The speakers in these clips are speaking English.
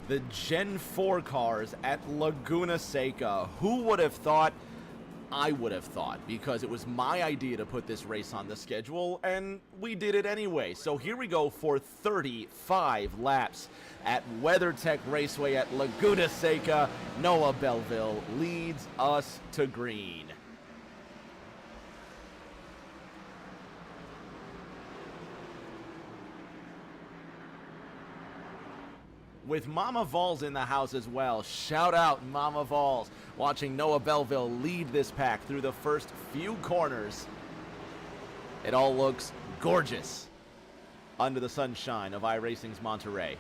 the Gen 4 cars at Laguna Seca. Who would have thought? I would have thought, because it was my idea to put this race on the schedule, and we did it anyway. So here we go for 35 laps at WeatherTech Raceway at Laguna Seca. Noah Belleville leads us to green. With Mama Vols in the house as well. Shout out Mama Vols, watching Noah Belleville lead this pack through the first few corners. It all looks gorgeous under the sunshine of iRacing's Monterey.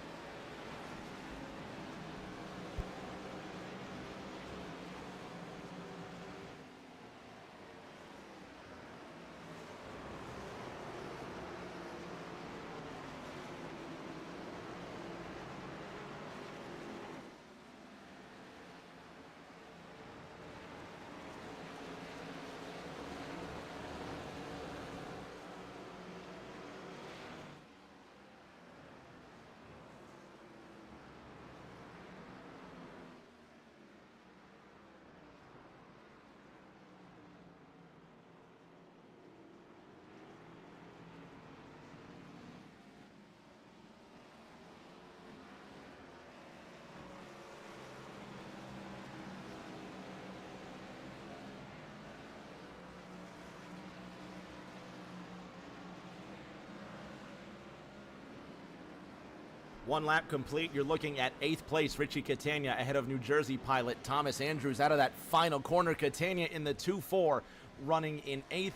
One lap complete. You're looking at 8th place, Richie Catania, ahead of New Jersey pilot Thomas Andrews out of that final corner. Catania in the 2-4, running in 8th.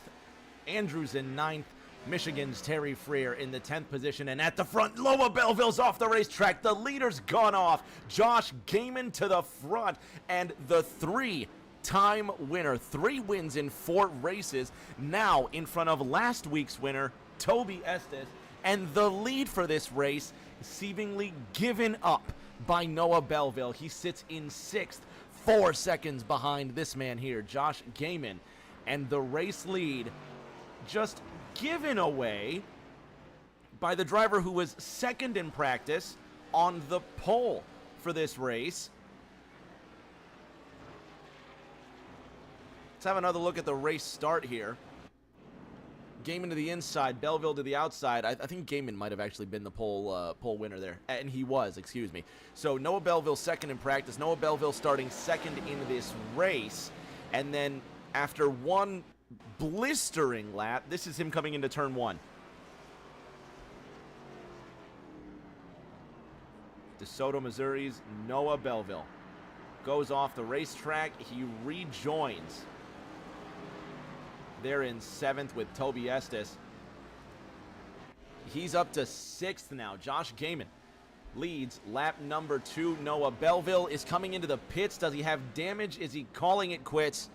Andrews in 9th. Michigan's Terry Freer in the 10th position. And at the front, Noah Belleville's off the racetrack. The leader's gone off. Josh Gaiman to the front. And the three-time winner. 3 wins in 4 races. Now in front of last week's winner, Toby Estes. And the lead for this race seemingly given up by Noah Belleville. He sits in 6th, 4 seconds behind this man here, Josh Gaiman. And the race lead just given away by the driver who was second in practice on the pole for this race. Let's have another look at the race start here. Gaiman to the inside, Belleville to the outside. I think Gaiman might have actually been the pole winner there. And he was, excuse me. So Noah Belleville second in practice. Noah Belleville starting second in this race. And then after one blistering lap, this is him coming into turn 1. DeSoto, Missouri's Noah Belleville goes off the racetrack. He rejoins. They're in 7th with Toby Estes. He's up to 6th now. Josh Gaiman leads lap number 2. Noah Belleville is coming into the pits. Does he have damage? Is he calling it quits?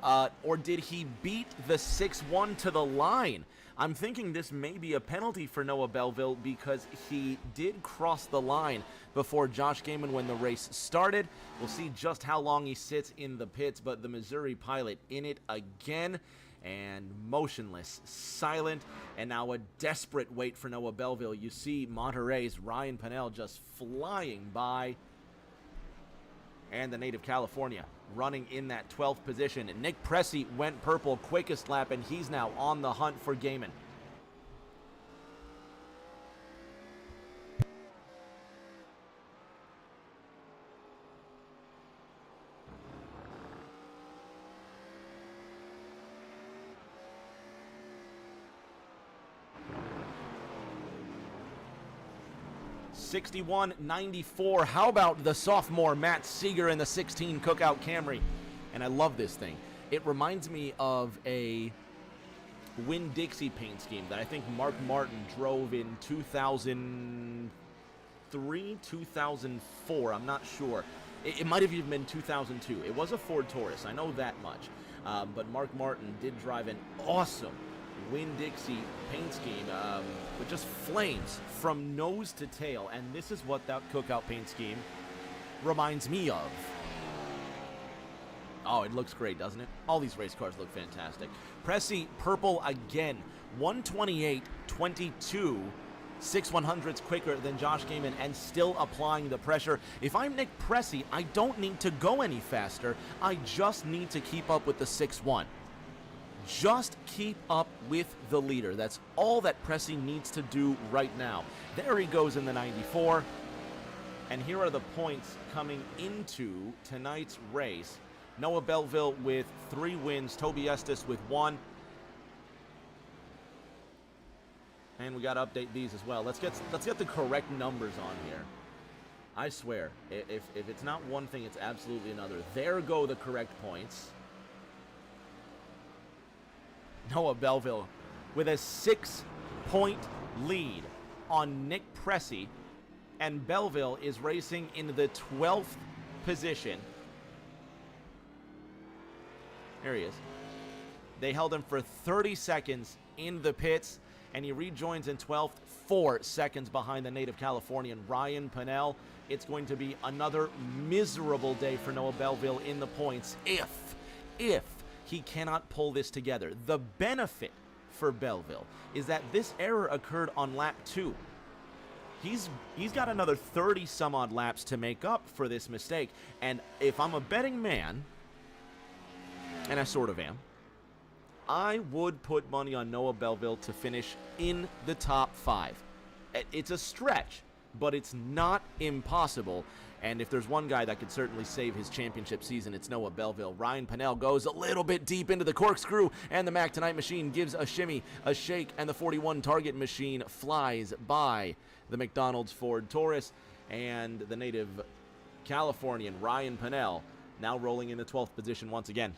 Or did he beat the 6-1 to the line? I'm thinking this may be a penalty for Noah Belleville because he did cross the line before Josh Gaiman when the race started. We'll see just how long he sits in the pits, but the Missouri pilot in it again and motionless, silent, and now a desperate wait for Noah Belleville. You see Monterey's Ryan Pennell just flying by, and the native California running in that 12th position. Nick Pressey went purple, quickest lap, and he's now on the hunt for Gaiman. $61.94. How about the sophomore Matt Seeger in the 16 Cookout Camry? And I love this thing. It reminds me of a Winn-Dixie paint scheme that I think Mark Martin drove in 2003, 2004. I'm not sure. It might have even been 2002. It was a Ford Taurus. I know that much. But Mark Martin did drive an awesome Winn-Dixie paint scheme with just flames from nose to tail, and this is what that Cookout paint scheme reminds me of. Oh, it looks great, doesn't it? All these race cars look fantastic. Pressey purple again, 128.22, 6/100ths quicker than Josh Gaiman and still applying the pressure. If I'm Nick Pressey, I don't need to go any faster. I just need to keep up with the 6-1. Just keep up with the leader. That's all that Pressey needs to do right now. There he goes in the 94. And here are the points coming into tonight's race. Noah Belleville with 3 wins, Toby Estes with 1. And we got to update these as well. Let's get the correct numbers on here. I swear, if it's not one thing, it's absolutely another. There go the correct points. Noah Belleville with a 6-point lead on Nick Pressey. And Belleville is racing in the 12th position. There he is. They held him for 30 seconds in the pits, and he rejoins in 12th, 4 seconds behind the native Californian Ryan Pennell. It's going to be another miserable day for Noah Belleville in the points if he cannot pull this together. The benefit for Belleville is that this error occurred on lap 2. He's got another 30 some odd laps to make up for this mistake. And if I'm a betting man, and I sort of am, I would put money on Noah Belleville to finish in the top 5. It's a stretch, but it's not impossible. And if there's one guy that could certainly save his championship season, it's Noah Belleville. Ryan Pennell goes a little bit deep into the corkscrew, and the Mac Tonight machine gives a shimmy, a shake, and the 41 target machine flies by the McDonald's Ford Taurus. And the native Californian Ryan Pennell now rolling in the 12th position once again.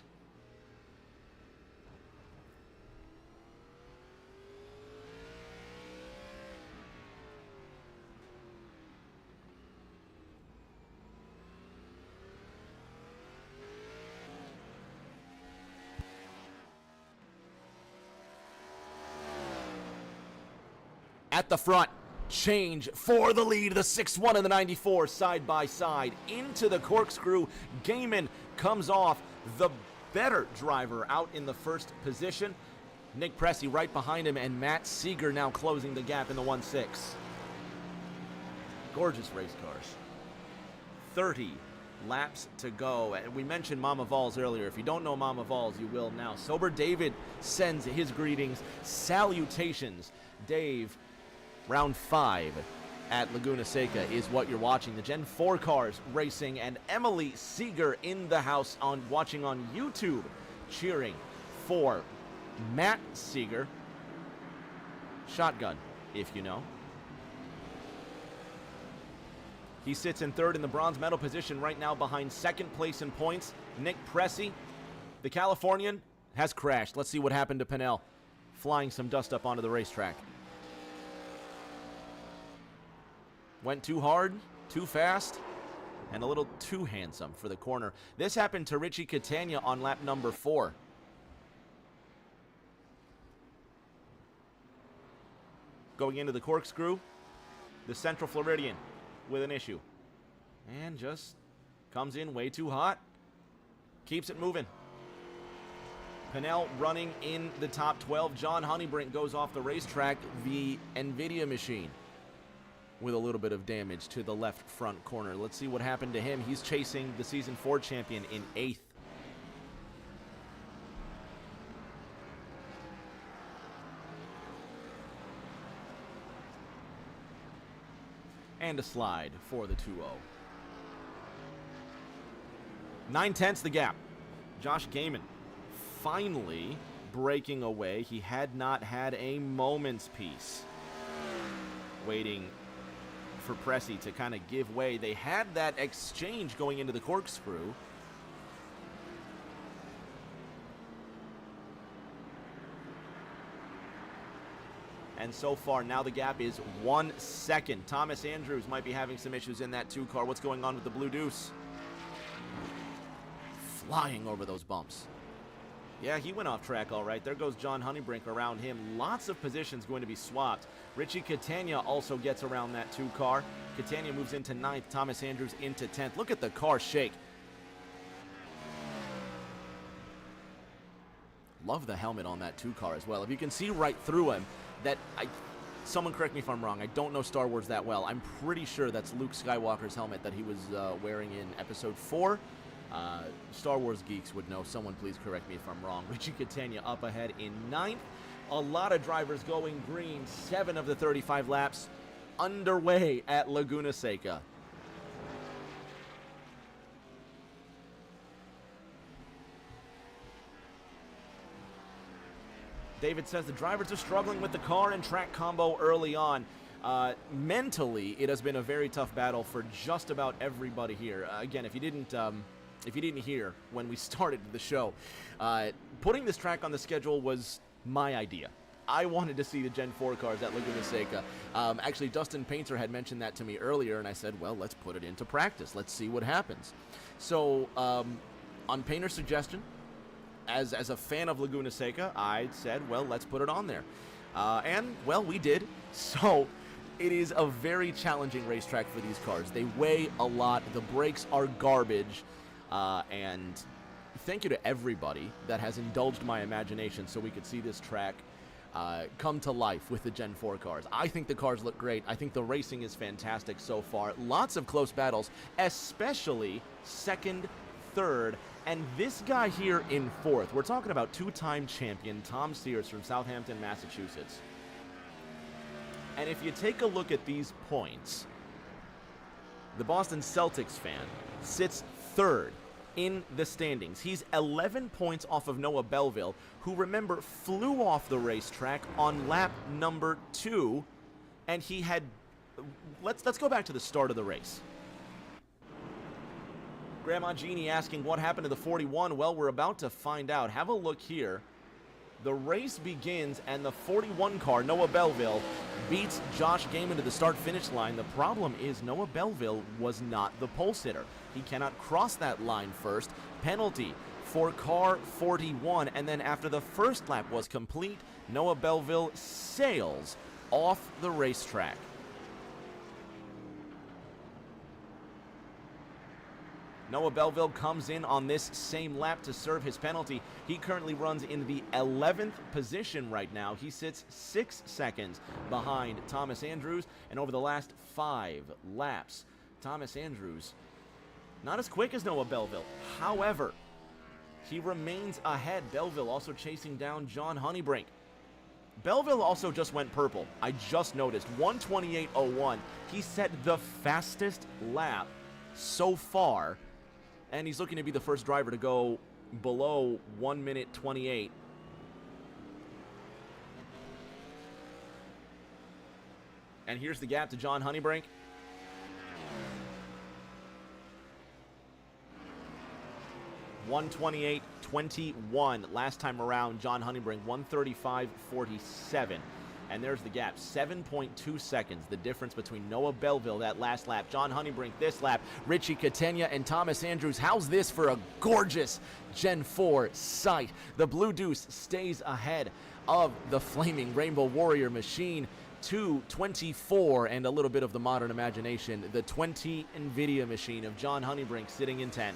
At the front, change for the lead. The 6-1 and the 94 side by side into the corkscrew. Gaiman comes off, the better driver out in the first position. Nick Pressey right behind him, and Matt Seeger now closing the gap in the 1-6. Gorgeous race cars. 30 laps to go. And we mentioned Mama Vols earlier. If you don't know Mama Vols, you will now. Sober David sends his greetings. Salutations, Dave. Round 5 at Laguna Seca is what you're watching. The Gen 4 cars racing, and Emily Seeger in the house watching on YouTube, cheering for Matt Seeger. Shotgun, if you know. He sits in 3rd in the bronze medal position right now behind 2nd place in points. Nick Pressey, the Californian, has crashed. Let's see what happened to Pennell. Flying some dust up onto the racetrack. Went too hard, too fast, and a little too handsome for the corner. This happened to Richie Catania on lap number 4. Going into the corkscrew, the Central Floridian with an issue. And just comes in way too hot. Keeps it moving. Pennell running in the top 12. John Honeybrink goes off the racetrack, the NVIDIA machine, with a little bit of damage to the left front corner. Let's see what happened to him. He's chasing the Season 4 champion in 8th. And a slide for the 2-0. 9/10 the gap. Josh Gaiman finally breaking away. He had not had a moment's peace waiting for Pressey to kind of give way. They had that exchange going into the corkscrew. And so far, now the gap is 1 second. Thomas Andrews might be having some issues in that 2 car. What's going on with the Blue Deuce? Flying over those bumps. Yeah, he went off track all right. There goes John Honeybrink around him. Lots of positions going to be swapped. Richie Catania also gets around that 2 car. Catania moves into 9th. Thomas Andrews into 10th. Look at the car shake. Love the helmet on that 2 car as well. If you can see right through him, that Someone correct me if I'm wrong. I don't know Star Wars that well. I'm pretty sure that's Luke Skywalker's helmet that he was wearing in Episode 4. Star Wars geeks would know. Someone please correct me if I'm wrong. Richie Catania up ahead in 9th. A lot of drivers going green. 7 of the 35 laps underway at Laguna Seca. David says the drivers are struggling with the car and track combo early on. Mentally, it has been a very tough battle for just about everybody here. Again, if you didn't hear when we started the show, putting this track on the schedule was my idea. I wanted to see the Gen 4 cars at Laguna Seca. Actually, Dustin Painter had mentioned that to me earlier, and I said, well, let's put it into practice. Let's see what happens. So, on Painter's suggestion, as a fan of Laguna Seca, I said, well, let's put it on there. And, well, we did. So, it is a very challenging racetrack for these cars. They weigh a lot. The brakes are garbage. And thank you to everybody that has indulged my imagination so we could see this track come to life with the Gen 4 cars. I think the cars look great. I think the racing is fantastic so far. Lots of close battles, especially second, third, and this guy here in 4th. We're talking about two-time champion Tom Sears from Southampton, Massachusetts. And if you take a look at these points, the Boston Celtics fan sits 3rd in the standings. He's 11 points off of Noah Belleville, who, remember, flew off the racetrack on lap number 2, and he had... Let's go back to the start of the race. Grandma Jeannie asking what happened to the 41. Well, we're about to find out. Have a look here. The race begins, and the 41 car, Noah Belleville, beats Josh Gaiman to the start-finish line. The problem is Noah Belleville was not the pole sitter. He cannot cross that line first. Penalty for car 41, and then after the first lap was complete, Noah Belleville sails off the racetrack. Noah Belleville comes in on this same lap to serve his penalty. He currently runs in the 11th position right now. He sits 6 seconds behind Thomas Andrews, and over the last 5 laps, Thomas Andrews, not as quick as Noah Belleville. However, he remains ahead. Belleville also chasing down John Honeybrink. Belleville also just went purple. I just noticed. 1:28.01. He set the fastest lap so far, and he's looking to be the first driver to go below 1:28. And here's the gap to John Honeybrink. (1:28.21) last time around. John Honeybrink 1:35.47. And there's the gap, 7.2 seconds, the difference between Noah Belleville that last lap, John Honeybrink this lap, Richie Catania and Thomas Andrews. How's this for a gorgeous Gen 4 sight? The Blue Deuce stays ahead of the flaming Rainbow Warrior machine. 2:24 and a little bit of the modern imagination, the 20 NVIDIA machine of John Honeybrink sitting in 10th.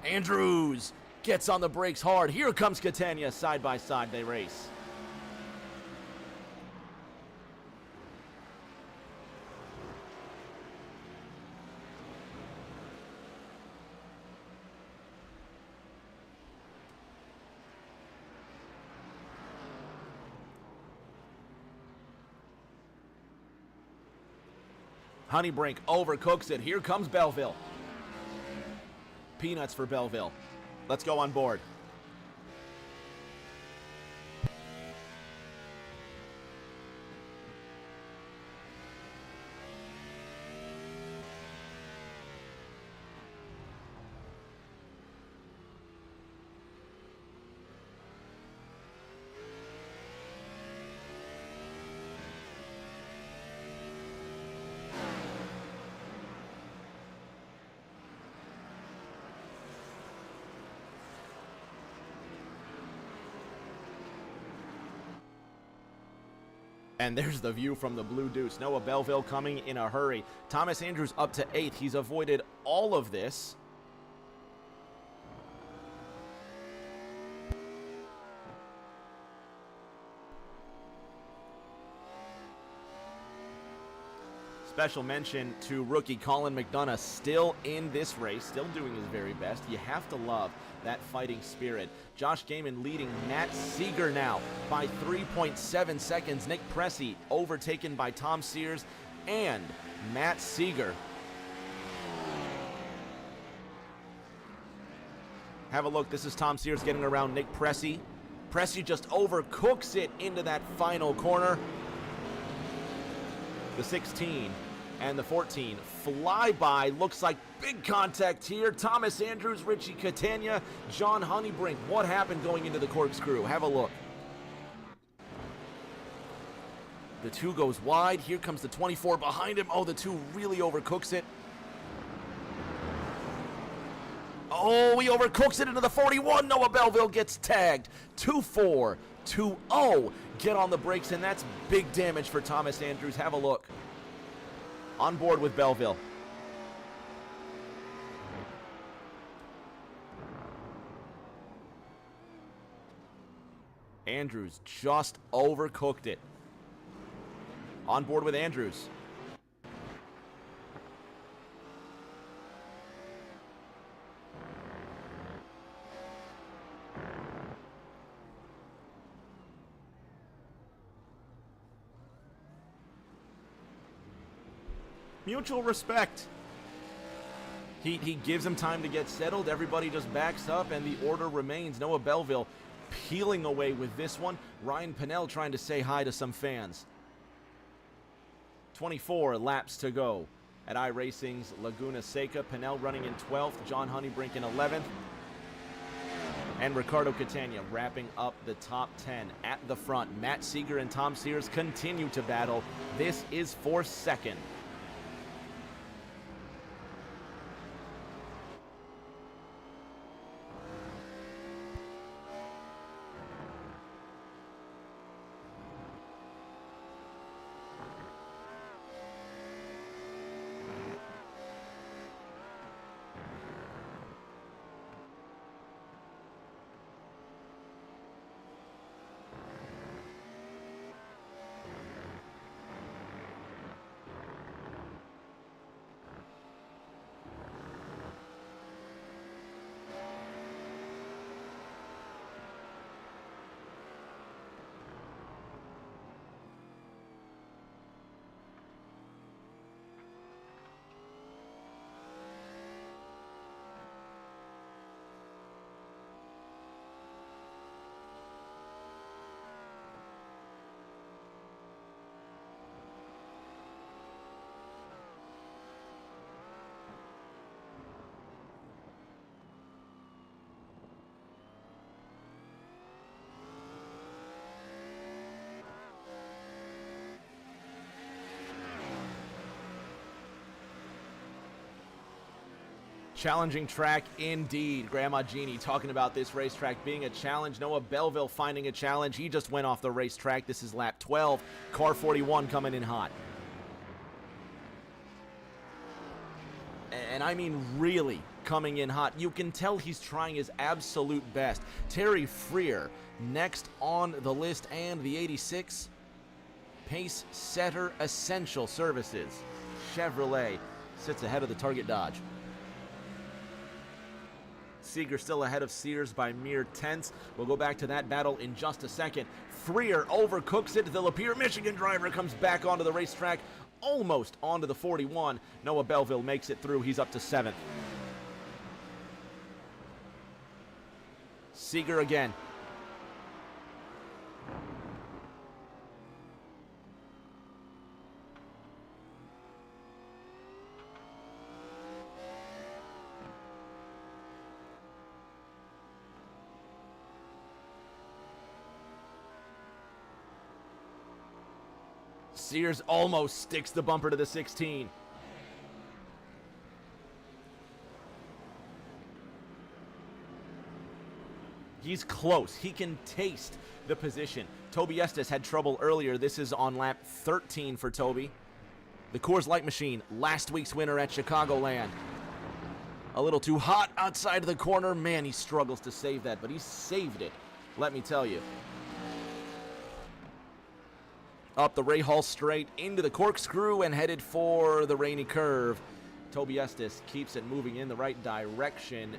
Andrews gets on the brakes hard. Here comes Catania. Side by side they race. Honeybrink overcooks it. Here comes Belleville. Peanuts for Belleville. Let's go on board. And there's the view from the Blue Deuce. Noah Belleville coming in a hurry. Thomas Andrews up to 8th. He's avoided all of this. Special mention to rookie Colin McDonough, still in this race, still doing his very best. You have to love that fighting spirit. Josh Gaiman leading Matt Seeger now by 3.7 seconds. Nick Pressey overtaken by Tom Sears and Matt Seeger. Have a look. This is Tom Sears getting around Nick Pressey. Pressey just overcooks it into that final corner. The 16 and the 14 fly by. Looks like big contact here. Thomas Andrews, Richie Catania, John Honeybrink. What happened going into the corkscrew? Have a look. The 2 goes wide. Here comes the 24 behind him. Oh, the 2 really overcooks it. Oh, he overcooks it into the 41. Noah Belleville gets tagged. 2-4, 2-0. Get on the brakes, and that's big damage for Thomas Andrews. Have a look. On board with Belleville. Andrews just overcooked it. On board with Andrews. Mutual respect. He gives him time to get settled. Everybody just backs up, and the order remains. Noah Belleville peeling away with this one. Ryan Pinnell trying to say hi to some fans. 24 laps to go at iRacing's Laguna Seca. Pinnell running in 12th. John Honeybrink in 11th. And Ricardo Catania wrapping up the top 10 at the front. Matt Seeger and Tom Sears continue to battle. This is for second. Challenging track indeed. Grandma Jeannie talking about this racetrack being a challenge. Noah Belleville finding a challenge. He just went off the racetrack. This is lap 12. Car 41 coming in hot. And I mean really coming in hot. You can tell he's trying his absolute best. Terry Freer next on the list, and the 86 Pace Setter Essential Services Chevrolet sits ahead of the Target Dodge. Seeger still ahead of Sears by mere tenths. We'll go back to that battle in just a second. Freer overcooks it. The Lapeer, Michigan driver comes back onto the racetrack, almost onto the 41. Noah Belleville makes it through. He's up to 7th. Seeger again. Sears almost sticks the bumper to the 16. He's close. He can taste the position. Toby Estes had trouble earlier. This is on lap 13 for Toby. The Coors Light Machine, last week's winner at Chicagoland. A little too hot outside of the corner. Man, he struggles to save that, but he saved it, let me tell you. Up the Rahal straight into the corkscrew and headed for the rainy curve. Toby Estes keeps it moving in the right direction.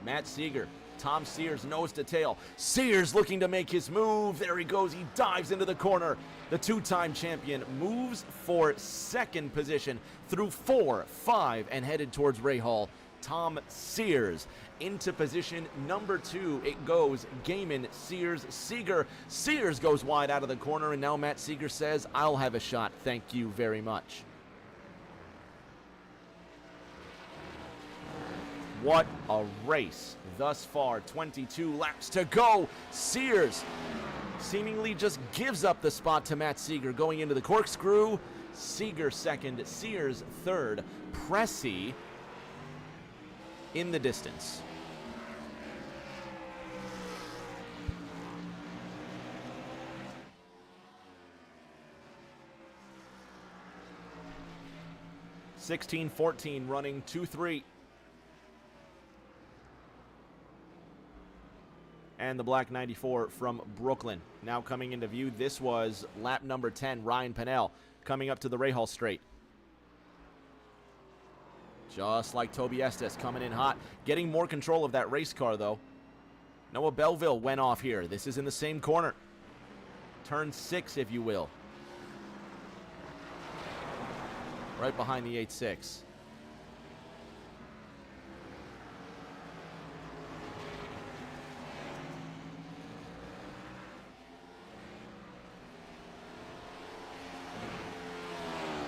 Matt Seeger, Tom Sears nose to tail. Sears looking to make his move. There he goes. He dives into the corner. The two-time champion moves for second position through 4, 5, and headed towards Rahal. Tom Sears into position number 2. It goes Gaiman, Sears, Seeger. Sears goes wide out of the corner, and now Matt Seeger says, I'll have a shot. Thank you very much. What a race thus far. 22 laps to go. Sears seemingly just gives up the spot to Matt Seeger going into the corkscrew. Seeger second, Sears third. Pressey in the distance. (16-14) running 2-3. And the black 94 from Brooklyn now coming into view. This was lap number 10, Ryan Pennell coming up to the Rahal straight. Just like Toby Estes coming in hot. Getting more control of that race car, though. Noah Belleville went off here. This is in the same corner. Turn 6, if you will. Right behind the 8-6.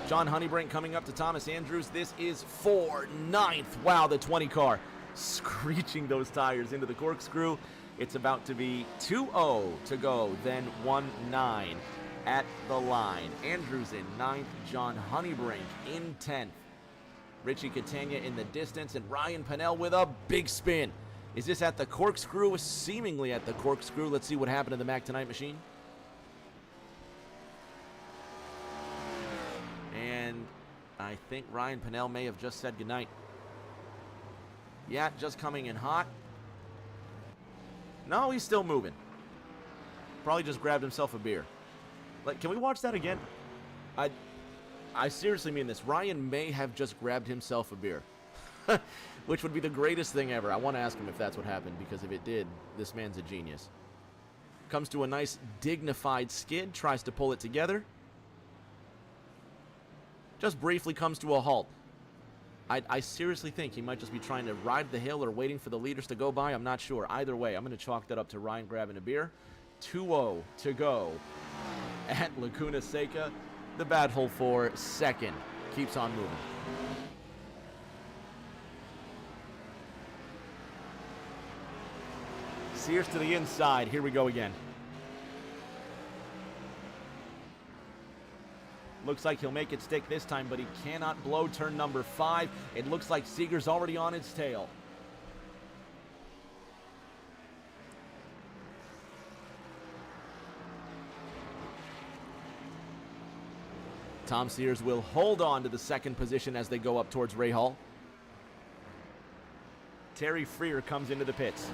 John Honeybrink coming up to Thomas Andrews. This is for 9th. Wow, the 20 car screeching those tires into the corkscrew. It's about to be 2-0 to go, then 1-9 at the line. Andrews in 9th, John Honeybrink in 10th. Richie Catania in the distance, and Ryan Pennell with a big spin. Is this at the corkscrew? Seemingly at the corkscrew. Let's see what happened to the Mac Tonight machine. And I think Ryan Pennell may have just said goodnight. Yeah, just coming in hot. No, he's still moving. Probably just grabbed himself a beer. Like, can we watch that again? I seriously mean this. Ryan may have just grabbed himself a beer. Which would be the greatest thing ever. I want to ask him if that's what happened, because if it did, this man's a genius. Comes to a nice dignified skid, tries to pull it together. Just briefly comes to a halt. I seriously think he might just be trying to ride the hill or waiting for the leaders to go by. I'm not sure. Either way, I'm going to chalk that up to Ryan grabbing a beer. 2-0 to go at Laguna Seca. The battle for second keeps on moving. Sears to the inside. Here we go again. Looks like he'll make it stick this time, but he cannot blow turn number 5. It looks like Seeger's already on its tail. Tom Sears will hold on to the second position as they go up towards Rahal. Terry Freer comes into the pits.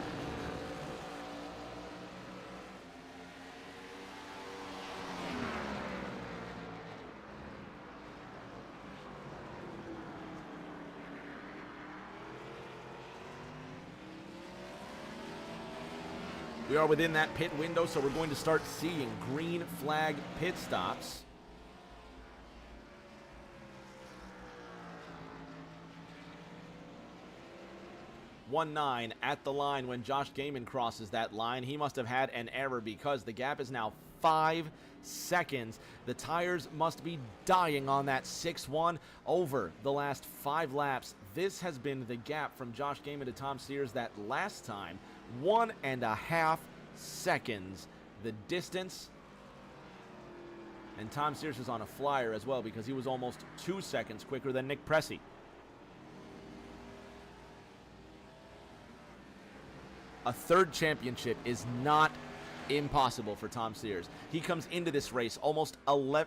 We are within that pit window, so we're going to start seeing green flag pit stops. (1-9) at the line when Josh Gaiman crosses that line. He must have had an error because the gap is now 5 seconds. The tires must be dying on that 6-1 over the last 5 laps. This has been the gap from Josh Gaiman to Tom Sears that last time. 1.5 seconds the distance. And Tom Sears is on a flyer as well because he was almost 2 seconds quicker than Nick Pressey. A third championship is not impossible for Tom Sears. He comes into this race almost 11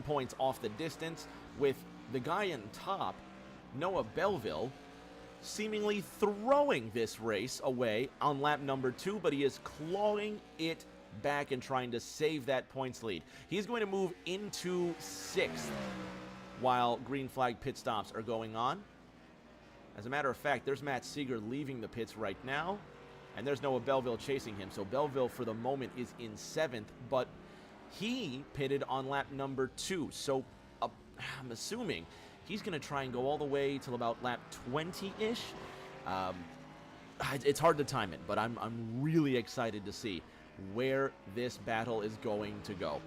points off the distance, with the guy in top, Noah Belleville, seemingly throwing this race away on lap number 2, but he is clawing it back and trying to save that points lead. He's going to move into 6th while green flag pit stops are going on. As a matter of fact, there's Matt Seeger leaving the pits right now, and there's Noah Belleville chasing him. So Belleville, for the moment, is in 7th, but he pitted on lap number 2. So I'm assuming he's going to try and go all the way till about lap 20-ish. It's hard to time it, but I'm really excited to see where this battle is going to go.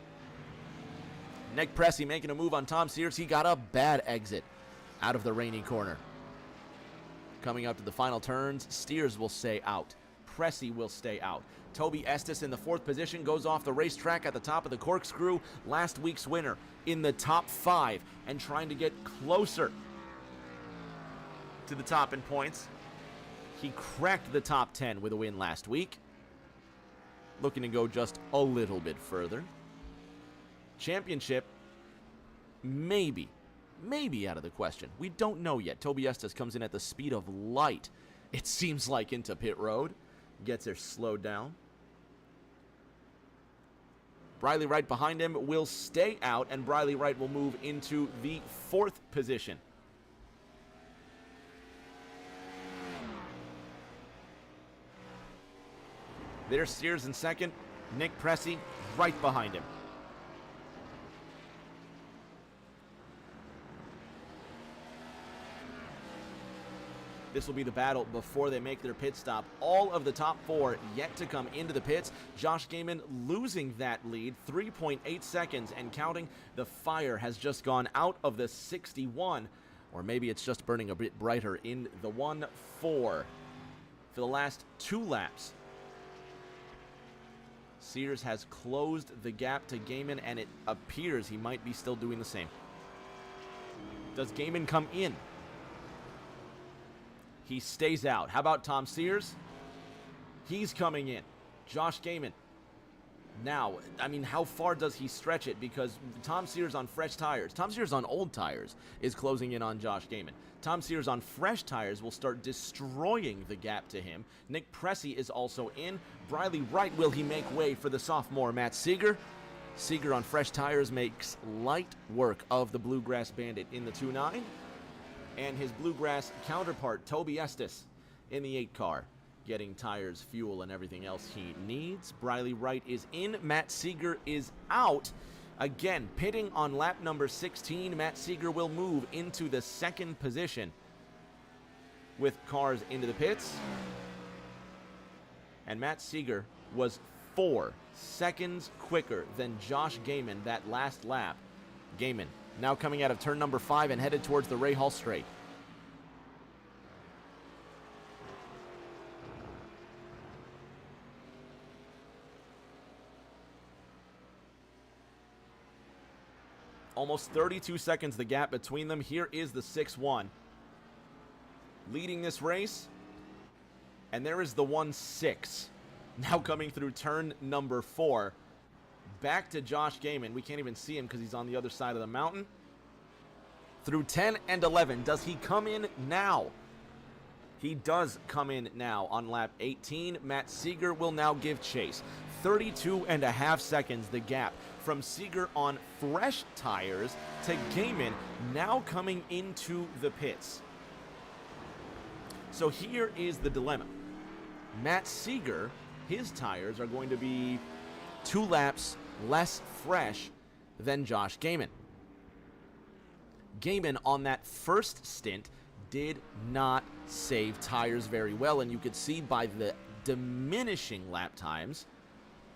Nick Pressey making a move on Tom Sears. He got a bad exit out of the rainy corner. Coming up to the final turns, Steers will stay out. Pressey will stay out. Toby Estes in the 4th position goes off the racetrack at the top of the corkscrew. Last week's winner in the top 5 and trying to get closer to the top in points. He cracked the top 10 with a win last week. Looking to go just a little bit further. Championship, maybe out of the question. We don't know yet. Toby Estes comes in at the speed of light, it seems like, into pit road. Gets there slowed down. Briley Wright behind him will stay out, and Briley Wright will move into the 4th position. There's Steers in 2nd. Nick Pressey right behind him. This will be the battle before they make their pit stop. All of the top 4 yet to come into the pits. Josh Gaiman losing that lead, 3.8 seconds and counting. The fire has just gone out of the 61, or maybe it's just burning a bit brighter in the 1-4 for the last 2 laps. Sears has closed the gap to Gaiman, and it appears he might be still doing the same. Does Gaiman come in? He stays out. How about Tom Sears? He's coming in. Josh Gaiman. Now, I mean, how far does he stretch it? Because Tom Sears on fresh tires, Tom Sears on old tires is closing in on Josh Gaiman. Tom Sears on fresh tires will start destroying the gap to him. Nick Pressey is also in. Briley Wright, will he make way for the sophomore Matt Seeger? Seeger on fresh tires makes light work of the Bluegrass Bandit in the 2.9. And his Bluegrass counterpart, Toby Estes, in the 8 car, getting tires, fuel, and everything else he needs. Briley Wright is in. Matt Seeger is out. Again, pitting on lap number 16, Matt Seeger will move into the 2nd position with cars into the pits. And Matt Seeger was 4 seconds quicker than Josh Gaiman that last lap. Gaiman now coming out of turn number 5 and headed towards the Ray Hall straight. Almost 32 seconds the gap between them. Here is the 6-1 leading this race. And there is the 1-6 now coming through turn number 4. Back to Josh Gaiman. We can't even see him because he's on the other side of the mountain. Through 10 and 11. Does he come in now? He does come in now on lap 18. Matt Seeger will now give chase. 32.5 seconds the gap from Seeger on fresh tires to Gaiman now coming into the pits. So here is the dilemma. Matt Seeger, his tires are going to be 2 laps less fresh than Josh Gaiman. Gaiman on that first stint did not save tires very well, and you could see by the diminishing lap times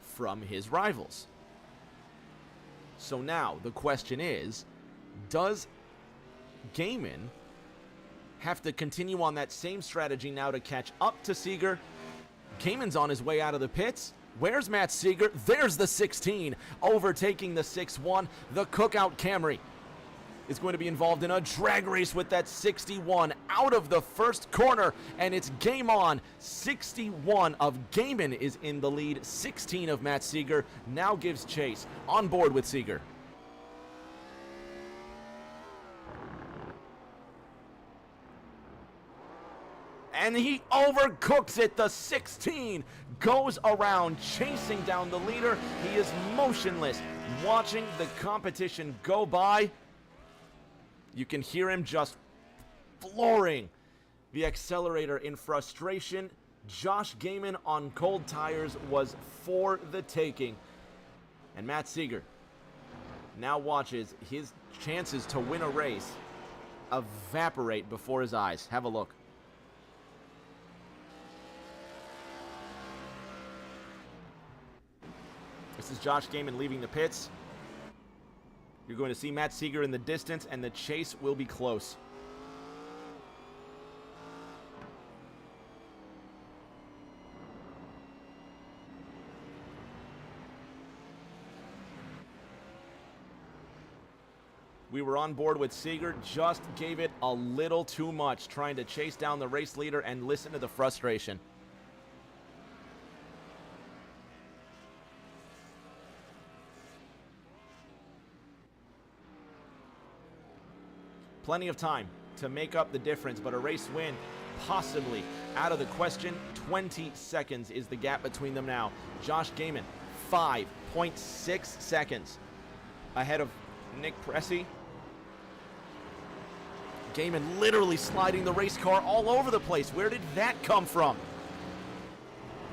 from his rivals. So now the question is, does Gaiman have to continue on that same strategy now to catch up to Seeger? Gaiman's on his way out of the pits. Where's Matt Seeger? There's the 16, overtaking the 6-1. The Cookout Camry is going to be involved in a drag race with that 61 out of the first corner, and it's game on. 61 of Gaiman is in the lead. 16 of Matt Seeger now gives chase on board with Seeger. and he overcooks it. The 16 goes around, chasing down the leader. He is motionless, watching the competition go by. You can hear him just flooring the accelerator in frustration. Josh Gaiman on cold tires was for the taking. And Matt Seeger now watches his chances to win a race evaporate before his eyes. Have a look. This is Josh Gaiman leaving the pits. You're going to see Matt Seeger in the distance, and the chase will be close. We were on board with Seeger, just gave it a little too much, trying to chase down the race leader, and listen to the frustration. Plenty of time to make up the difference, but a race win possibly out of the question. 20 seconds is the gap between them now. Josh Gaiman, 5.6 seconds ahead of Nick Pressey. Gaiman literally sliding the race car all over the place. Where did that come from?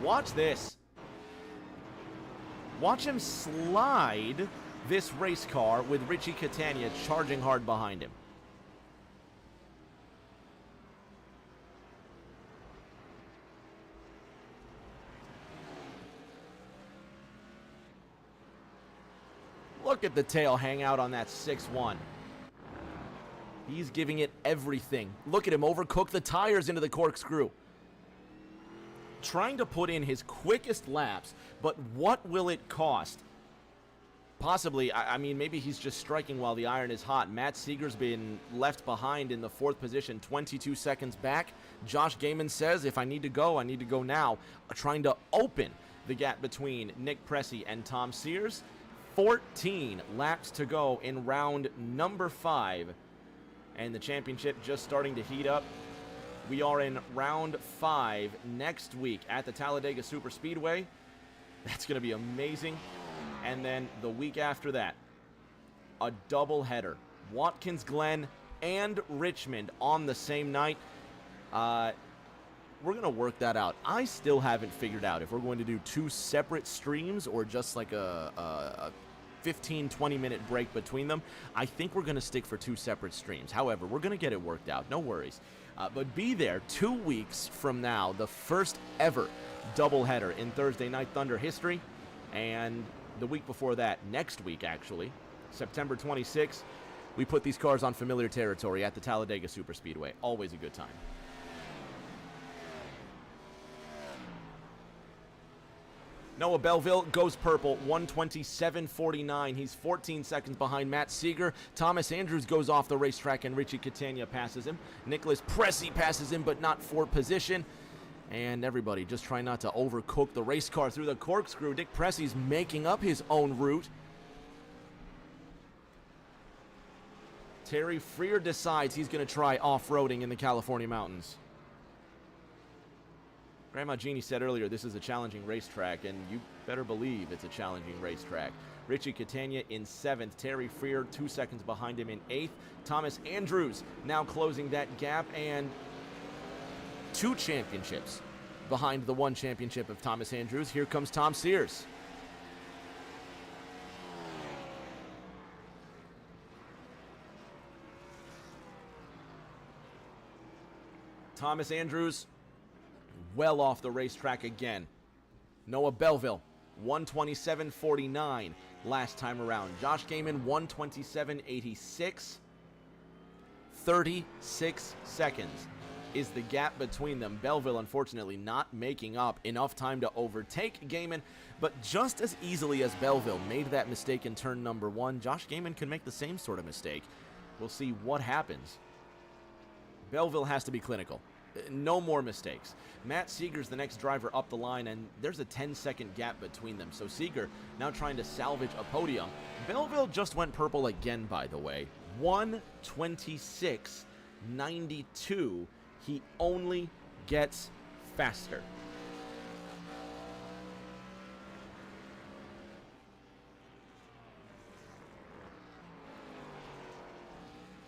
Watch this. Watch him slide this race car with Richie Catania charging hard behind him. Look at the tail hang out on that 6-1. He's giving it everything. Look at him overcook the tires into the corkscrew. Trying to put in his quickest laps, but what will it cost? Possibly, I mean, maybe he's just striking while the iron is hot. Matt Seeger's been left behind in the 4th position, 22 seconds back. Josh Gaiman says, if I need to go now. Trying to open the gap between Nick Pressey and Tom Sears. 14 laps to go in round number 5. And the championship just starting to heat up. We are in round 5 next week at the Talladega Superspeedway. That's going to be amazing. And then the week after that, a doubleheader. Watkins Glen and Richmond on the same night. We're going to work that out. I still haven't figured out if we're going to do 2 separate streams or just like a 15-20 minute break between them. I think we're going to stick for 2 separate streams. However, we're going to get it worked out. No worries. But be there 2 weeks from now, the first ever doubleheader in Thursday Night Thunder history. And the week before that, next week actually, September 26th, we put these cars on familiar territory at the Talladega Superspeedway. Always a good time. Noah Belleville goes purple, 1:27.49. He's 14 seconds behind Matt Seeger. Thomas Andrews goes off the racetrack and Richie Catania passes him. Nicholas Pressey passes him, but not for position. And everybody just trying not to overcook the race car through the corkscrew. Nick Pressey's making up his own route. Terry Freer decides he's going to try off-roading in the California mountains. Grandma Jeannie said earlier this is a challenging racetrack, and you better believe it's a challenging racetrack. Richie Catania in 7th. Terry Freer 2 seconds behind him in 8th. Thomas Andrews now closing that gap, and 2 championships behind the 1 championship of Thomas Andrews. Here comes Tom Sears. Thomas Andrews well off the racetrack again. Noah Belleville, 1:27.49 last time around. Josh Gaiman, 1:27.86. 36 seconds is the gap between them. Belleville, unfortunately, not making up enough time to overtake Gaiman, but just as easily as Belleville made that mistake in turn number 1, Josh Gaiman can make the same sort of mistake. We'll see what happens. Belleville has to be clinical. No more mistakes. Matt Seeger's the next driver up the line, and there's a 10-second gap between them. So Seeger now trying to salvage a podium. Belleville just went purple again, by the way. 1:26.92. He only gets faster.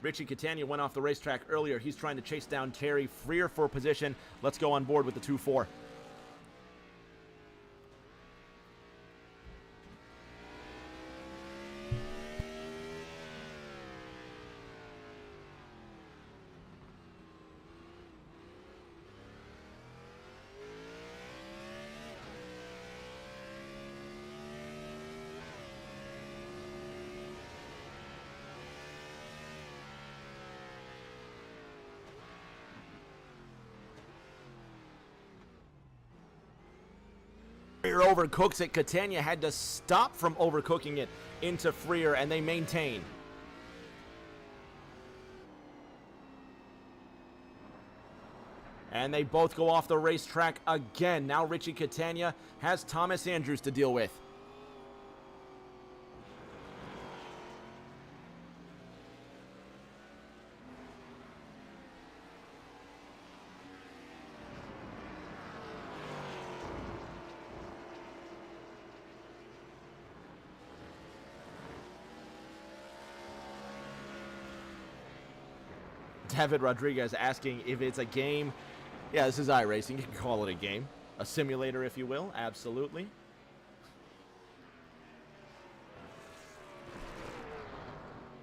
Richie Catania went off the racetrack earlier. He's trying to chase down Terry Freer for position. Let's go on board with the 2-4. Freer overcooks it. Catania had to stop from overcooking it into Freer, and they maintain. And they both go off the racetrack again. Now Richie Catania has Thomas Andrews to deal with. David Rodriguez asking if it's a game. Yeah, this is iRacing. You can call it a game. A simulator, if you will. Absolutely.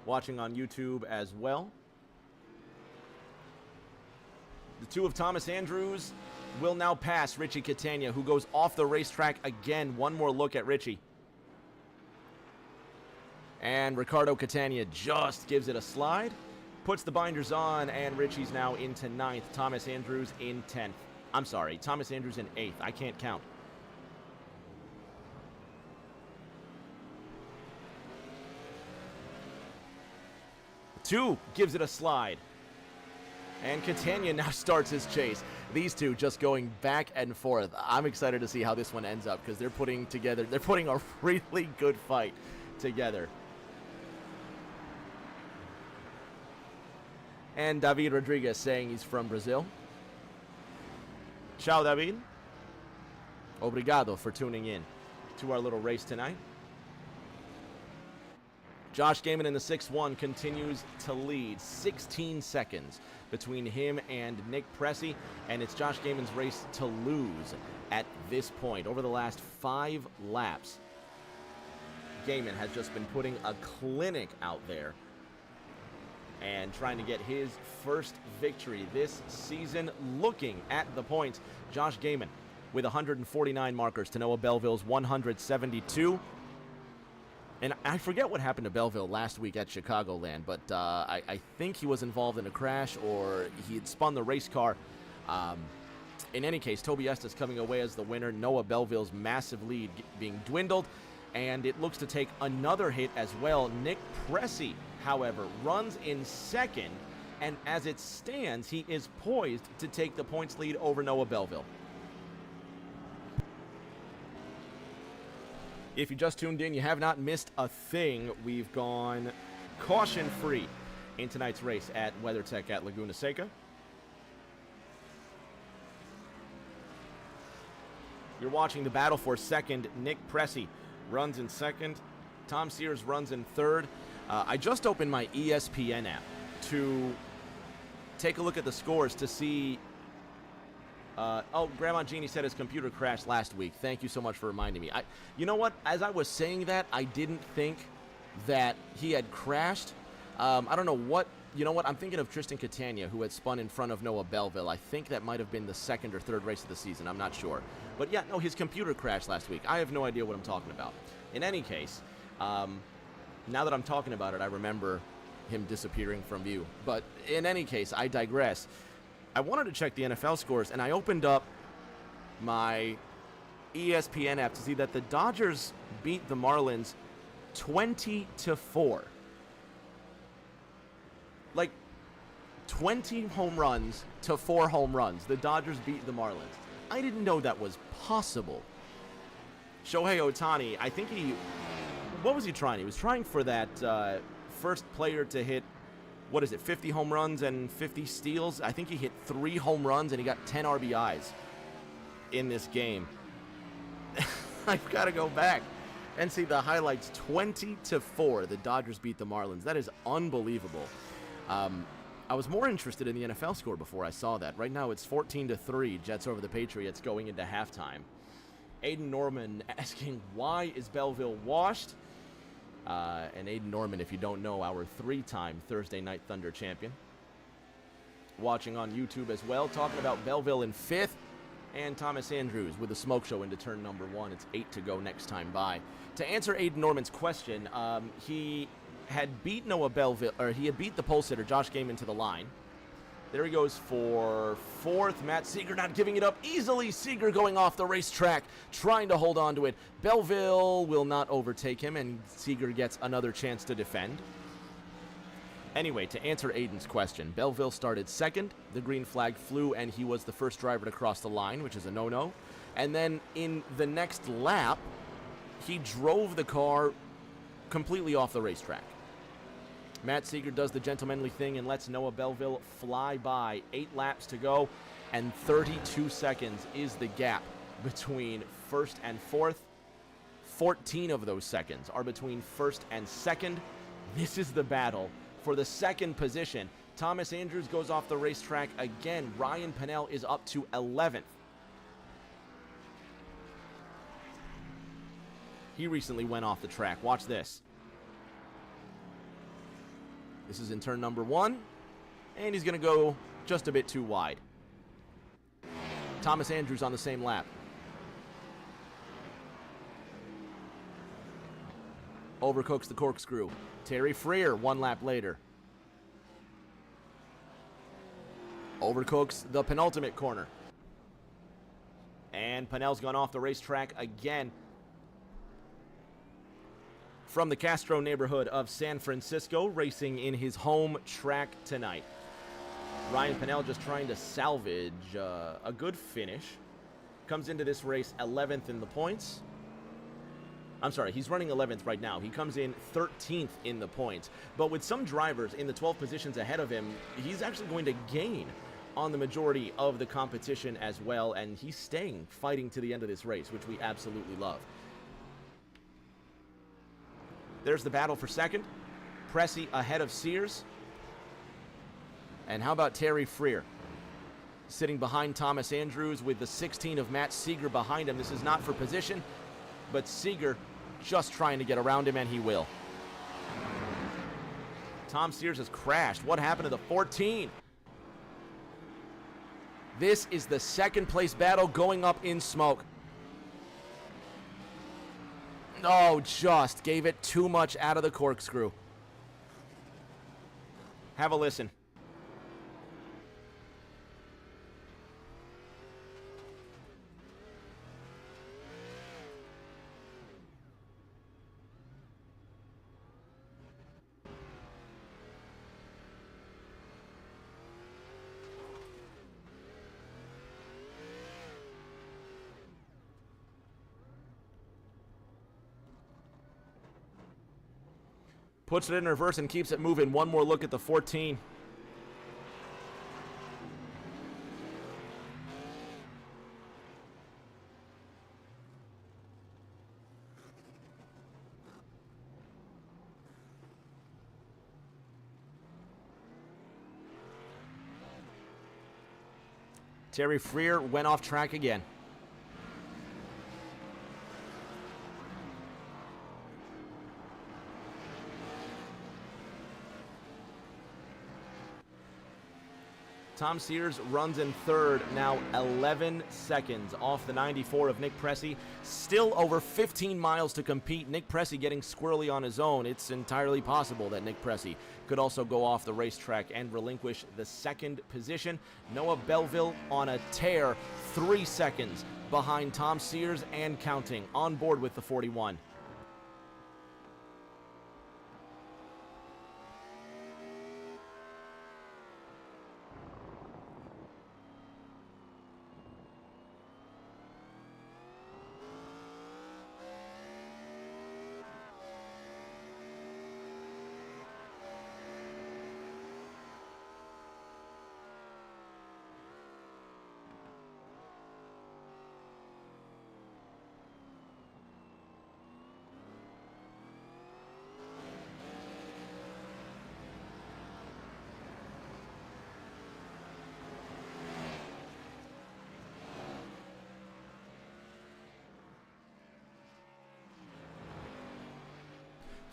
Watching on YouTube as well. The two of Thomas Andrews will now pass Richie Catania, who goes off the racetrack again. One more look at Richie. And Ricardo Catania just gives it a slide. Puts the binders on, and Richie's now into 9th. Thomas Andrews in 10th. I'm sorry, Thomas Andrews in 8th. I can't count. Two gives it a slide. And Catania now starts his chase. These two just going back and forth. I'm excited to see how this one ends up because they're putting a really good fight together. And David Rodriguez saying he's from Brazil. Ciao, David. Obrigado for tuning in to our little race tonight. Josh Gaiman in the 6-1 continues to lead. 16 seconds between him and Nick Pressey. And it's Josh Gaiman's race to lose at this point. Over the last 5 laps, Gaiman has just been putting a clinic out there and trying to get his first victory this season. Looking at the points, Josh Gaiman with 149 markers to Noah Belleville's 172. And I forget what happened to Belleville last week at Chicagoland, but I think he was involved in a crash or he had spun the race car. In any case, Toby Estes coming away as the winner. Noah Belleville's massive lead being dwindled, and it looks to take another hit as well. Nick Pressey, however, runs in second, and as it stands, he is poised to take the points lead over Noah Belleville. If you just tuned in, you have not missed a thing. We've gone caution-free in tonight's race at WeatherTech at Laguna Seca. You're watching the battle for second. Nick Pressey runs in second. Tom Sears runs in third. I just opened my ESPN app to take a look at the scores to see. Grandma Jeannie said his computer crashed last week. Thank you so much for reminding me. You know what? As I was saying that, I didn't think that he had crashed. I don't know what. You know what? I'm thinking of Tristan Catania, who had spun in front of Noah Belleville. I think that might have been the second or third race of the season. I'm not sure. But yeah, no, his computer crashed last week. I have no idea what I'm talking about. In any case, now that I'm talking about it, I remember him disappearing from view. But in any case, I digress. I wanted to check the NFL scores, and I opened up my ESPN app to see that the Dodgers beat the Marlins 20-4. Like, 20 home runs to 4 home runs. The Dodgers beat the Marlins. I didn't know that was possible. Shohei Ohtani, I think what was he trying? He was trying for that first player to hit what is it, 50 home runs and 50 steals. I think he hit 3 home runs and he got 10 RBIs in this game. I've got to go back and see the highlights. 20-4, the Dodgers beat the Marlins. That is unbelievable. I was more interested in the NFL score before I saw that. Right now it's 14-3, Jets over the Patriots going into halftime. Aiden Norman asking, why is Belleville washed? And Aiden Norman, if you don't know, our 3-time Thursday Night Thunder champion. Watching on YouTube as well, talking about Belleville in 5th. And Thomas Andrews with a smoke show into turn number 1. It's 8 to go next time by. To answer Aiden Norman's question, he had beat Noah Belleville, or he had beat the pole sitter, Josh Gaiman, to the line. There he goes for 4th. Matt Seeger not giving it up easily. Seeger going off the racetrack, trying to hold on to it. Belleville will not overtake him, and Seeger gets another chance to defend. Anyway, to answer Aiden's question, Belleville started 2nd. The green flag flew, and he was the first driver to cross the line, which is a no-no. And then in the next lap, he drove the car completely off the racetrack. Matt Seeger does the gentlemanly thing and lets Noah Belleville fly by. 8 laps to go, and 32 seconds is the gap between 1st and 4th. 14 of those seconds are between 1st and 2nd. This is the battle for the 2nd position. Thomas Andrews goes off the racetrack again. Ryan Pennell is up to 11th. He recently went off the track. Watch this. This is in turn number 1, and he's going to go just a bit too wide. Thomas Andrews on the same lap. Overcooks the corkscrew. Terry Freer 1 lap later. Overcooks the penultimate corner. And Pennell's gone off the racetrack again. From the Castro neighborhood of San Francisco, racing in his home track tonight. Ryan Pennell just trying to salvage a good finish. Comes into this race 11th in the points. I'm sorry, he's running 11th right now. He comes in 13th in the points. But with some drivers in the 12 positions ahead of him, he's actually going to gain on the majority of the competition as well. And he's staying fighting to the end of this race, which we absolutely love. There's the battle for 2nd. Pressey ahead of Sears. And how about Terry Freer? Sitting behind Thomas Andrews with the 16 of Matt Seeger behind him. This is not for position, but Seeger just trying to get around him, and he will. Tom Sears has crashed. What happened to the 14? This is the 2nd place battle going up in smoke. Oh, just gave it too much out of the corkscrew. Have a listen. Puts it in reverse and keeps it moving. One more look at the 14. Terry Freer went off track again. Tom Sears runs in 3rd, now 11 seconds off the 94 of Nick Pressey. Still over 15 miles to compete. Nick Pressey getting squirrely on his own. It's entirely possible that Nick Pressey could also go off the racetrack and relinquish the 2nd position. Noah Belleville on a tear, 3 seconds behind Tom Sears and counting, on board with the 41.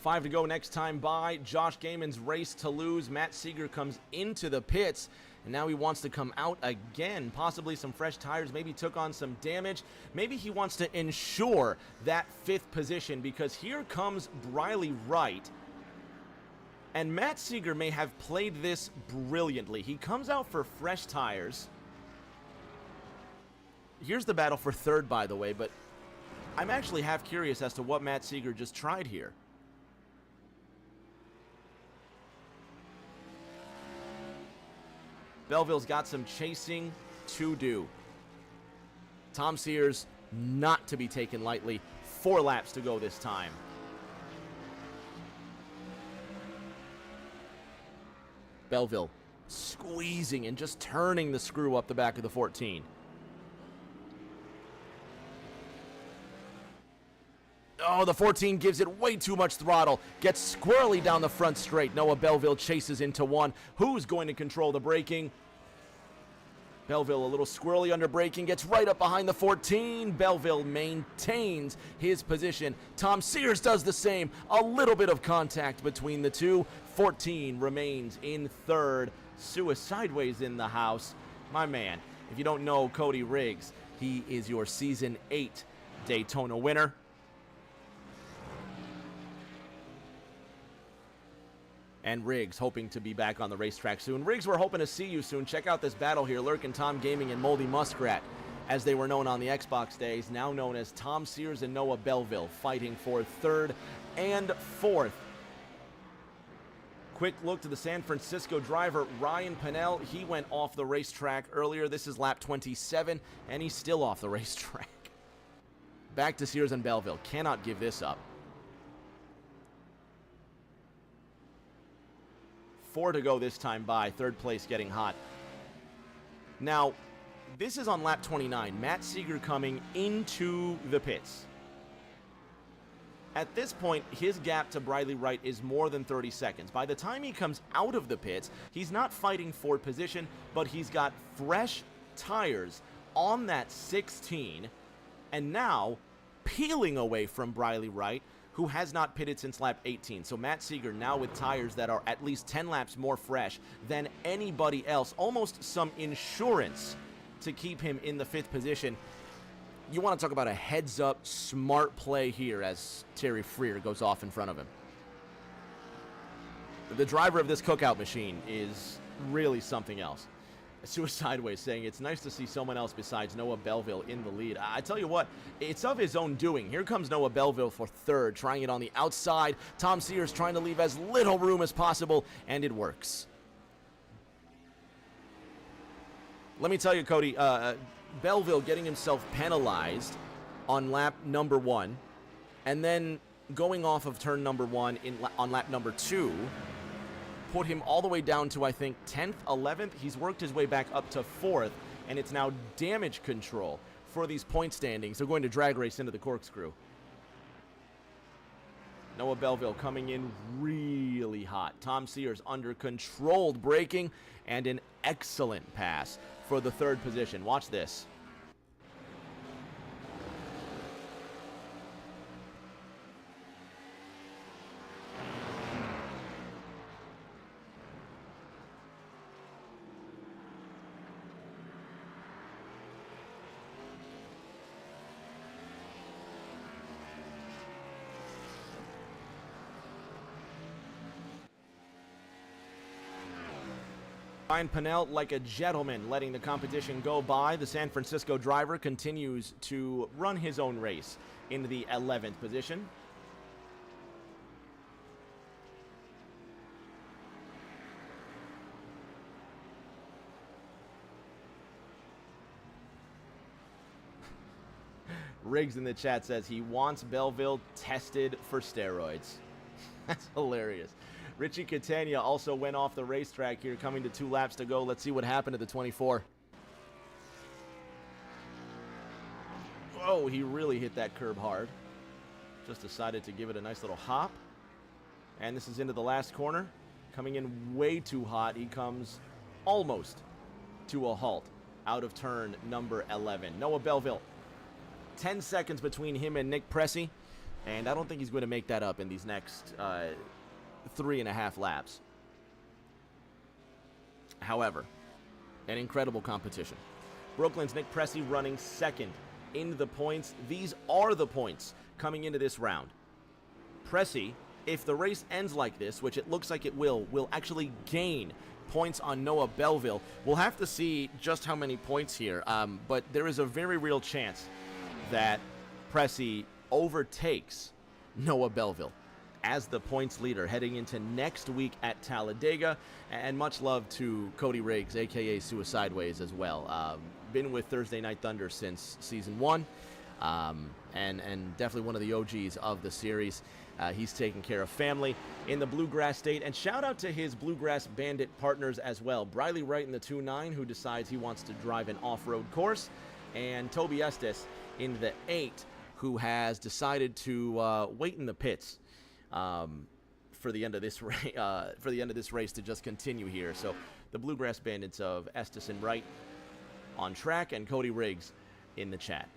5 to go next time by. Josh Gaiman's race to lose. Matt Seeger comes into the pits, and now he wants to come out again. Possibly some fresh tires, maybe took on some damage. Maybe he wants to ensure that 5th position, because here comes Briley Wright. And Matt Seeger may have played this brilliantly. He comes out for fresh tires. Here's the battle for 3rd, by the way, but I'm actually half curious as to what Matt Seeger just tried here. Belleville's got some chasing to do. Tom Sears not to be taken lightly. 4 laps to go this time. Belleville squeezing and just turning the screw up the back of the 14. Oh, the 14 gives it way too much throttle. Gets squirrely down the front straight. Noah Belleville chases into 1. Who's going to control the braking? Belleville a little squirrely under braking. Gets right up behind the 14. Belleville maintains his position. Tom Sears does the same. A little bit of contact between the two. 14 remains in 3rd. Sideways in the house. My man, if you don't know Cody Riggs, he is your Season 8 Daytona winner. And Riggs hoping to be back on the racetrack soon. Riggs, we're hoping to see you soon. Check out this battle here. Lurk and Tom Gaming and Moldy Muskrat, as they were known on the Xbox days, now known as Tom Sears and Noah Belleville, fighting for 3rd and 4th. Quick look to the San Francisco driver, Ryan Pennell. He went off the racetrack earlier. This is lap 27, and he's still off the racetrack. Back to Sears and Belleville. Cannot give this up. 4 to go this time by. 3rd place getting hot. Now, this is on lap 29. Matt Seeger coming into the pits. At this point, his gap to Briley Wright is more than 30 seconds. By the time he comes out of the pits, he's not fighting for position, but he's got fresh tires on that 16, and now peeling away from Briley Wright, who has not pitted since lap 18. So Matt Seeger now with tires that are at least 10 laps more fresh than anybody else. Almost some insurance to keep him in the 5th position. You want to talk about a heads-up, smart play here as Terry Freer goes off in front of him. The driver of this cookout machine is really something else. Sideways saying it's nice to see someone else besides Noah Belleville in the lead. I tell you what, it's of his own doing. Here comes Noah Belleville for 3rd, trying it on the outside. Tom Sears trying to leave as little room as possible, and it works. Let me tell you, Cody, Belleville getting himself penalized on lap number 1, and then going off of turn number 1 on lap number 2, put him all the way down to, I think, 10th, 11th. He's worked his way back up to 4th, and it's now damage control for these point standings. They're going to drag race into the corkscrew. Noah Belleville coming in really hot. Tom Sears under controlled braking and an excellent pass for the 3rd position. Watch this. Ryan Pennell, like a gentleman, letting the competition go by. The San Francisco driver continues to run his own race into the 11th position. Riggs in the chat says he wants Belleville tested for steroids. That's hilarious. Richie Catania also went off the racetrack here, coming to 2 laps to go. Let's see what happened at the 24. Oh, he really hit that curb hard. Just decided to give it a nice little hop. And this is into the last corner. Coming in way too hot. He comes almost to a halt out of turn number 11. Noah Belleville. 10 seconds between him and Nick Pressey. And I don't think he's going to make that up in these next 3.5 laps. However, an incredible competition. Brooklyn's Nick Pressey running second in the points. These are the points coming into this round. Pressey, if the race ends like this, which it looks like it will actually gain points on Noah Belleville. We'll have to see just how many points here, but there is a very real chance that Pressey overtakes Noah Belleville as the points leader heading into next week at Talladega. And much love to Cody Riggs, a.k.a. Suicideways, as well. Been with Thursday Night Thunder since Season 1, and definitely one of the OGs of the series. He's taking care of family in the Bluegrass State. And shout out to his Bluegrass Bandit partners as well. Briley Wright in the 2.9, who decides he wants to drive an off-road course. And Toby Estes in the 8, who has decided to wait in the pits for the end of this race to just continue here. So the Bluegrass Bandits of Estes and Wright on track, and Cody Riggs in the chat.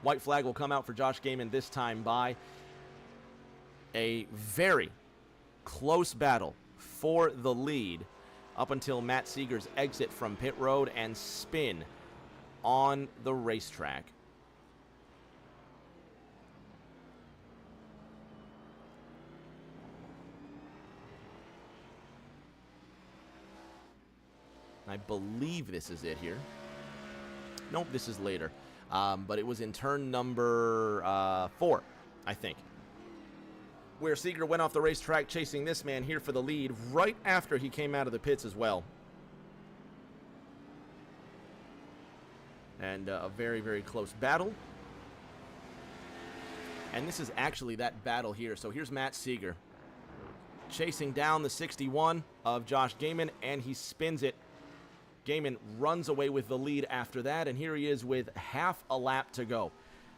White flag will come out for Josh Gaiman this time by a very close battle for the lead up until Matt Seeger's exit from pit road and spin on the racetrack. I believe this is it here. Nope, this is later. But it was in turn number 4, I think, where Seeger went off the racetrack chasing this man here for the lead right after he came out of the pits as well. And a very, very close battle. And this is actually that battle here. So here's Matt Seeger chasing down the 61 of Josh Gaiman, and he spins it. Gaiman runs away with the lead after that, and here he is with half a lap to go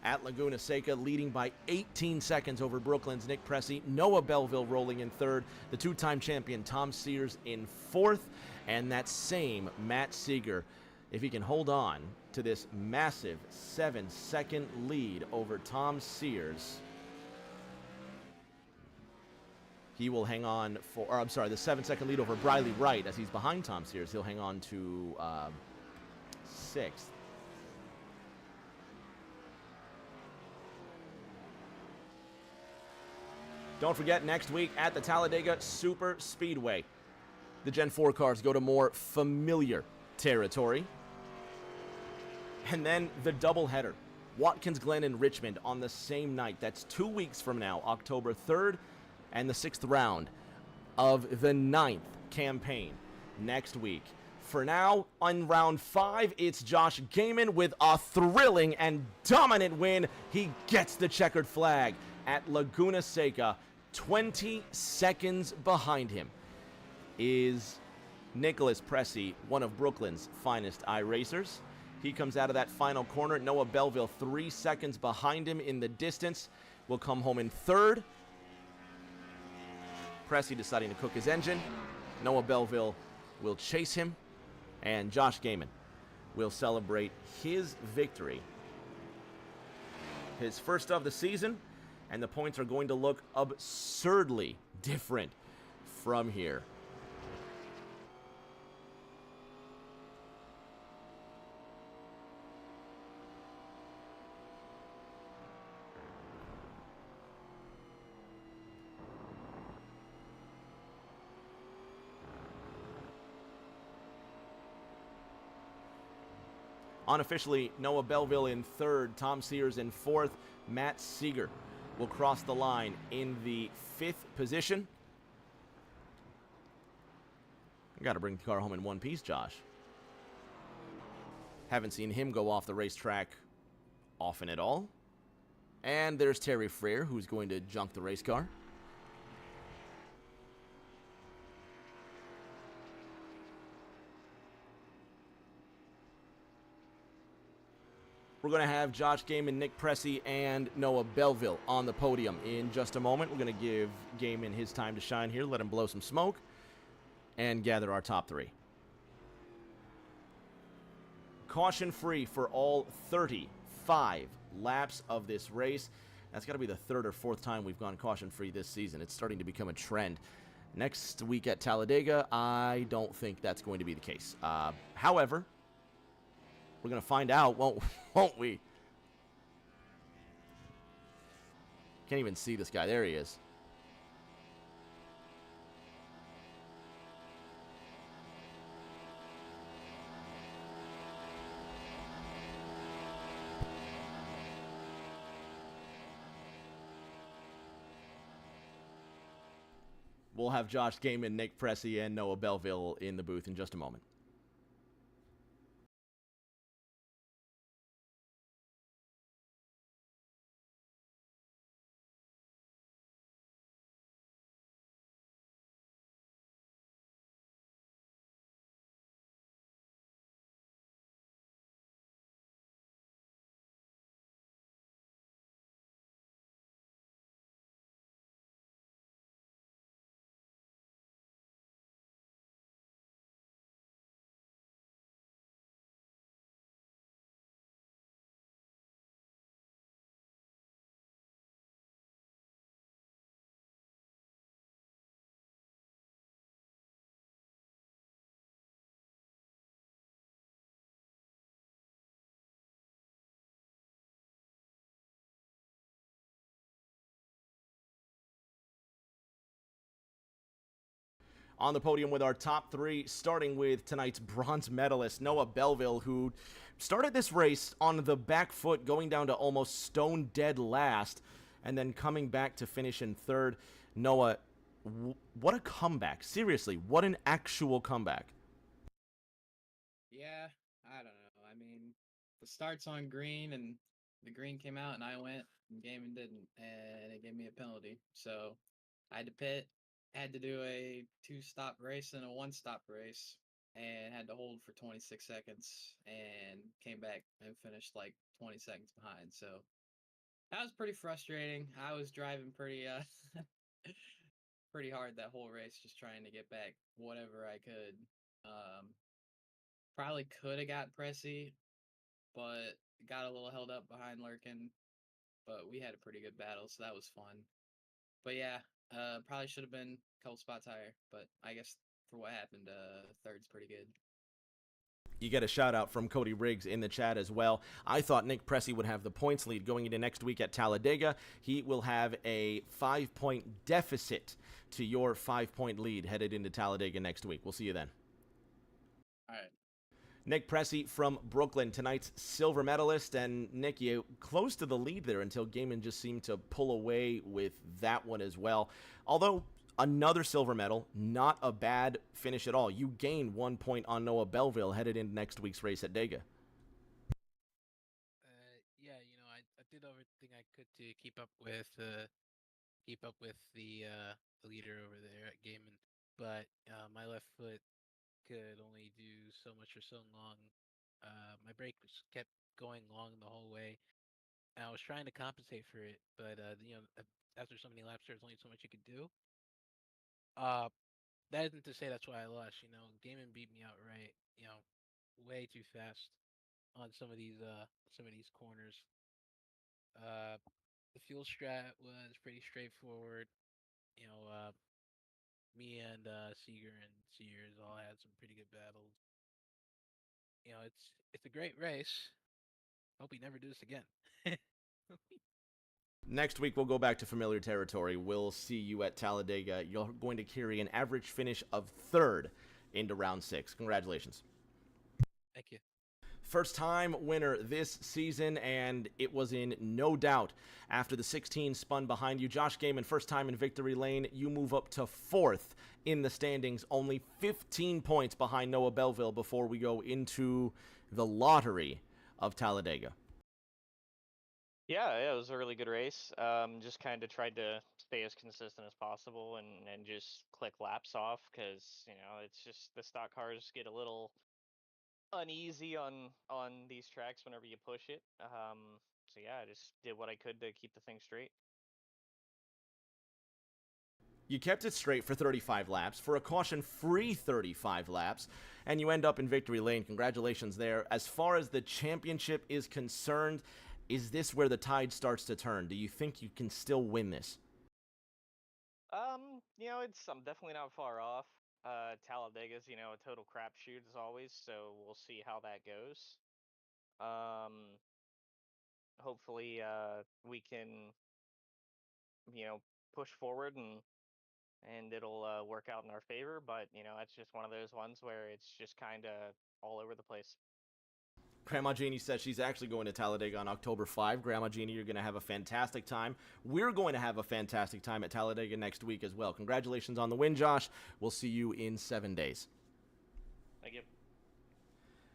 at Laguna Seca, leading by 18 seconds over Brooklyn's Nick Pressey. Noah Belleville rolling in third, the two-time champion Tom Sears in fourth, and that same Matt Seeger, if he can hold on to this massive 7-second lead over Tom Sears, he will hang on for, or I'm sorry, the 7-second lead over Briley Wright as he's behind Tom Sears. He'll hang on to 6th. Don't forget, next week at the Talladega Super Speedway, the Gen 4 cars go to more familiar territory. And then the doubleheader, Watkins Glen and Richmond on the same night. That's 2 weeks from now, October 3rd. And the 6th round of the 9th campaign next week. For now, on round 5, it's Josh Gaiman with a thrilling and dominant win. He gets the checkered flag at Laguna Seca. 20 seconds behind him is Nicholas Pressey, one of Brooklyn's finest iRacers. He comes out of that final corner. Noah Belleville 3 seconds behind him in the distance. Will come home in third. Pressey deciding to cook his engine. Noah Belleville will chase him, and Josh Gaiman will celebrate his victory. His first of the season, and the points are going to look absurdly different from here. Unofficially, Noah Belleville in third, Tom Sears in fourth. Matt Seeger will cross the line in the 5th position. I got to bring the car home in one piece, Josh. Haven't seen him go off the racetrack often at all. And there's Terry Freer, who's going to junk the race car. We're going to have Josh Gaiman, Nick Pressey, and Noah Belleville on the podium in just a moment. We're going to give Gaiman his time to shine here, let him blow some smoke, and gather our top 3. Caution free for all 35 laps of this race. That's got to be the third or fourth time we've gone caution-free this season. It's starting to become a trend. Next week at Talladega, I don't think that's going to be the case. However, we're going to find out, won't we? Can't even see this guy. There he is. We'll have Josh Gaiman, Nick Pressey, and Noah Belleville in the booth in just a moment. On the podium with our top three, starting with tonight's bronze medalist, Noah Belleville, who started this race on the back foot, going down to almost stone dead last, and then coming back to finish in third. Noah, what a comeback. Seriously, what an actual comeback. Yeah, I don't know. I mean, the start's on green, and the green came out, and I went, and Gaiman didn't, and it gave me a penalty. So I had to pit, had to do a 2-stop race and a 1-stop race, and had to hold for 26 seconds, and came back and finished like 20 seconds behind. So that was pretty frustrating. I was driving pretty pretty hard that whole race, just trying to get back whatever I could. Probably could have got Pressy, but got a little held up behind Lurkin. But we had a pretty good battle, so that was fun. But yeah, probably should have been a couple spots higher. But I guess for what happened, third's pretty good. You get a shout out from Cody Riggs in the chat as well. I thought Nick Pressey would have the points lead going into next week at Talladega. He will have a 5-point deficit to your 5-point lead headed into Talladega next week. We'll see you then. All right. Nick Pressey from Brooklyn, tonight's silver medalist. And Nick, you close to the lead there until Gaiman just seemed to pull away with that one as well. Although another silver medal, not a bad finish at all. You gain 1 point on Noah Belleville headed into next week's race at Dega. Yeah, I did everything I could to keep up with the leader over there at Gaiman, but my left foot could only do so much for so long. My brake kept going long the whole way. And I was trying to compensate for it, but after so many laps, there's only so much you could do. That isn't to say that's why I lost. Gaiman beat me outright. Way too fast on some of these corners. The fuel strat was pretty straightforward. You know, uh, Me and Seeger and Sears all had some pretty good battles. It's a great race. Hope we never do this again. Next week, we'll go back to familiar territory. We'll see you at Talladega. You're going to carry an average finish of third into round 6. Congratulations. Thank you. First time winner this season, and it was in no doubt after the 16 spun behind you. Josh Gaiman, first time in victory lane. You move up to 4th in the standings, only 15 points behind Noah Belleville before we go into the lottery of Talladega. Yeah, it was a really good race. Just kind of tried to stay as consistent as possible and just click laps off because it's just the stock cars get a little uneasy on these tracks whenever you push it. So yeah, I just did what I could to keep the thing straight. You kept it straight for 35 laps, for a caution-free 35 laps, and you end up in victory lane. Congratulations there. As far as the championship is concerned, Is this where the tide starts to turn? Do you think you can still win this? I'm definitely not far off. Talladega's, a total crapshoot as always, so we'll see how that goes. Hopefully, we can, you know, push forward and it'll work out in our favor. But it's just one of those ones where it's just kind of all over the place. Grandma Jeannie says she's actually going to Talladega on October 5. Grandma Jeannie, you're going to have a fantastic time. We're going to have a fantastic time at Talladega next week as well. Congratulations on the win, Josh. We'll see you in 7 days. Thank you.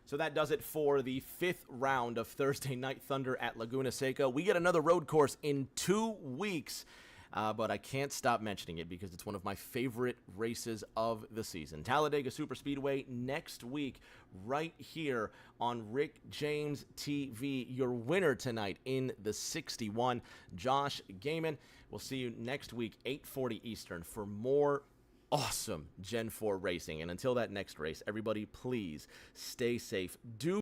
So that does it for the 5th round of Thursday Night Thunder at Laguna Seca. We get another road course in 2 weeks. But I can't stop mentioning it because it's one of my favorite races of the season. Talladega Superspeedway next week, right here on Rick James TV. Your winner tonight in the 61, Josh Gaiman. We'll see you next week, 8:40 Eastern, for more awesome Gen 4 racing. And until that next race, everybody, please stay safe. Do